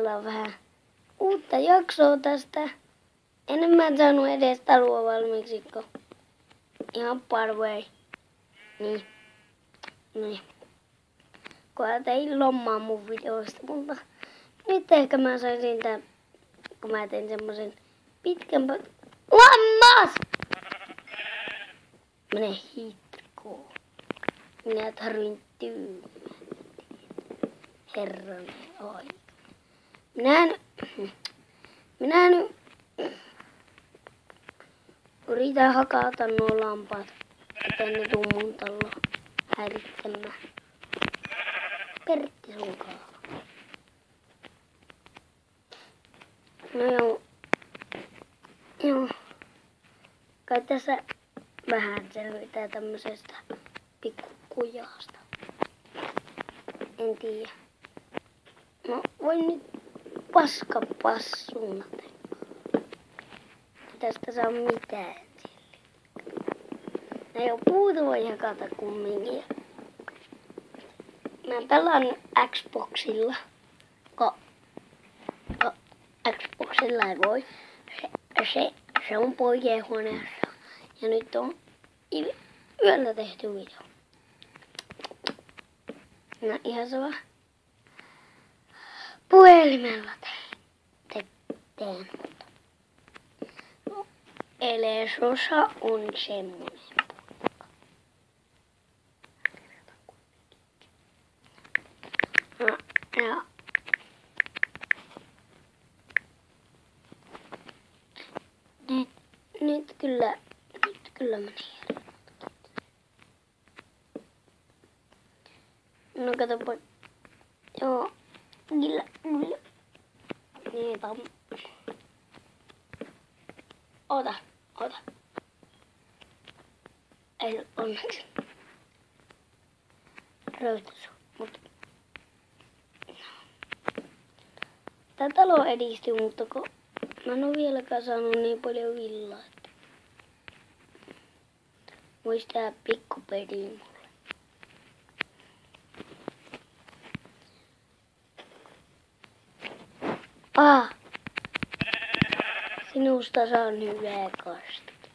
kokeillaan vähän uutta jaksoa tästä. En mä saanut edes taloa valmiiksi, kun ihan parvei. Niin. Kun tein lommaa mun videoista, mutta nyt ehkä mä saisin tän, kun mä tein semmosen pitkän lammas! Mene hitkoon. Minä tarvin tyynää. Herranen aika. Minä nyt yritän hakata nuo lampaat, että ne tuu mun taloon häiritsemään. Pertti sun kaava. No joo. Kai tässä vähän selvitään tämmöisestä pikkukujasta. En tiedä. No voin nyt paskapassuuna tehdä. Tästä saa mitään sille. No joo, puuta voi hakata kumminkin. Mä pelaan Xboxilla. Xboxilla ei voi. Se on poikien huoneessa. Ja nyt on yöllä tehty video. No ihan sama. Puhelimella teen. Elesosa on semmonen poika. Ja nyt kyllä meni. No katsopa. Joo. Kyllä. Niin Ota. Ei onneksi. Röytäs. Mut. Tää talo edistyy, mutta kun mä en oo vieläkään saanut niin paljon villaa, että vois tää pikkupeli mulle. Sinusta saan hyvää kastetta.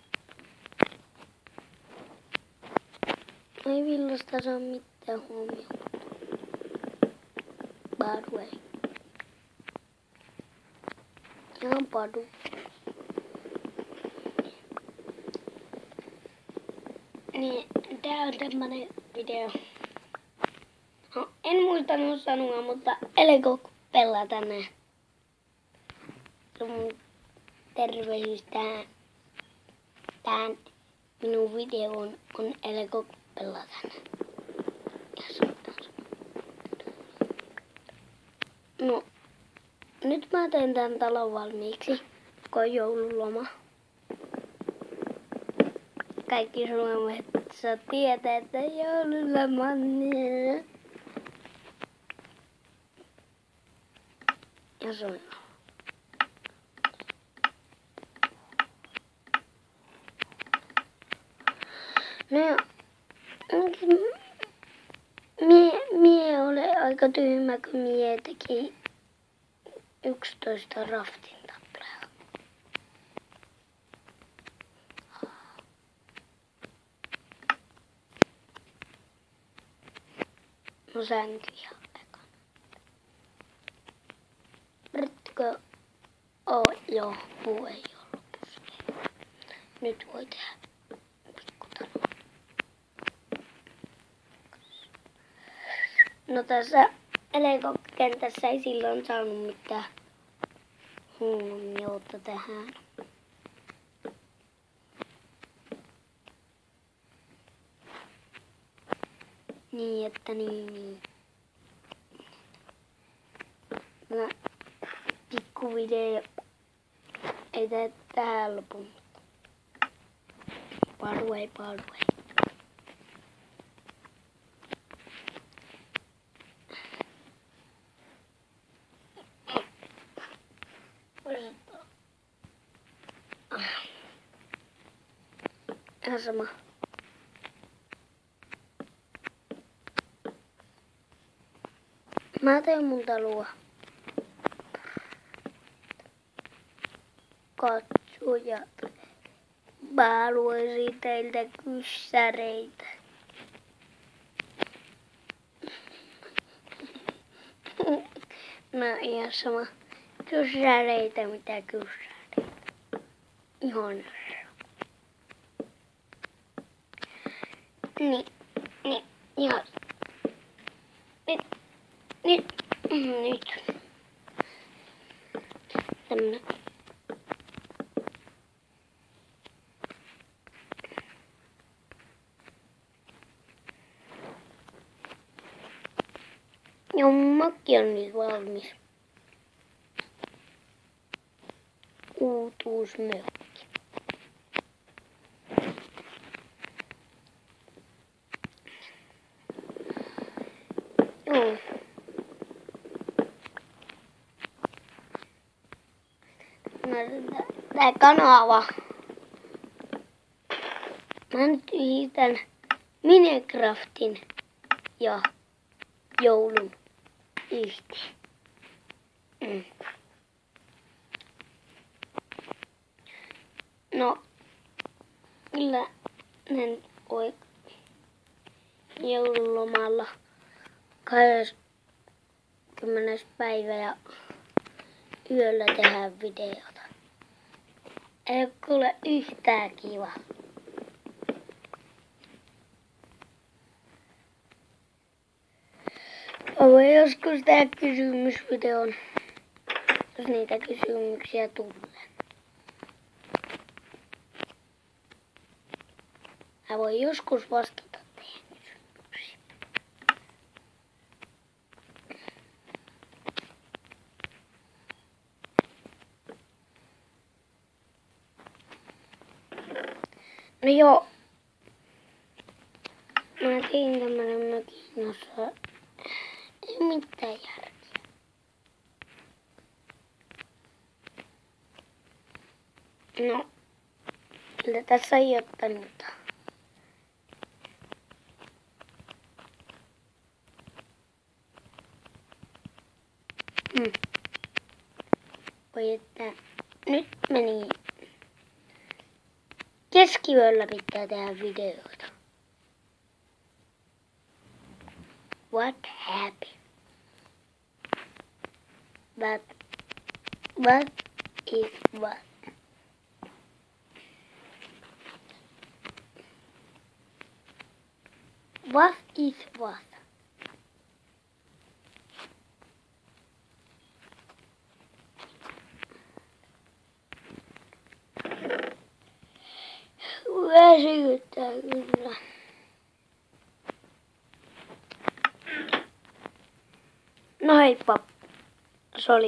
Ei villasta saa mitään huomiota. By way. Ihan padu. Niin, tää on tämmönen video. No, en muistanut sanoa, mutta Elego pelaa tänään. Se on mun tervehdys tähän minun videoon on Elego pelaa tänään. No, nyt mä teen tän talon valmiiksi, kun on joululoma. Kaikki Suomessa tietää, että joululoma on niin. Ja se on. No, mie olen aika tyhmä, kun mie teki 11 raftin taplaa. No sänkyjä ekana. Yrittäkö? Joo, puu ei oo lopussa. Nyt voi tehdä pikkutalo. No tässä Elego-kentässä ei silloin saanut mitään huomiota tähän. Niin, että niin. Tämä pikkuvideo ei tee tähän lopu. Parway. Ihan sama. Mä teen mun taloa. katsojat. Mä haluaisin teiltä kyssäreitä. No ihan sama. Kyssäreitä mitä kyssäreitä. Ihan niin, ihan. Nyt. Tämmönen. Jommakin on nyt valmis. Uutuusmökki. Joo. Tää kanava. Mä nyt yhdistän Minecraftin ja joulun yhteen. No, kyllä ne voi joululomalla 20. päivä ja yöllä tehdä videota. Ei ole kuule yhtään kiva. Mä voin joskus tehdä kysymysvideon, jos niitä kysymyksiä tulee. Mä voin joskus vastata teidän kysymyksiin. No joo. Mä tein tämmönen mökin, jossa ei mitään järkeä. No, kyllä tässä ei ottanut. Voi että nyt meni. Keskiyöllä pitää tehdä videoita. What happened? What is what? What is what? Väsyttää kyllä. No heippa. Se oli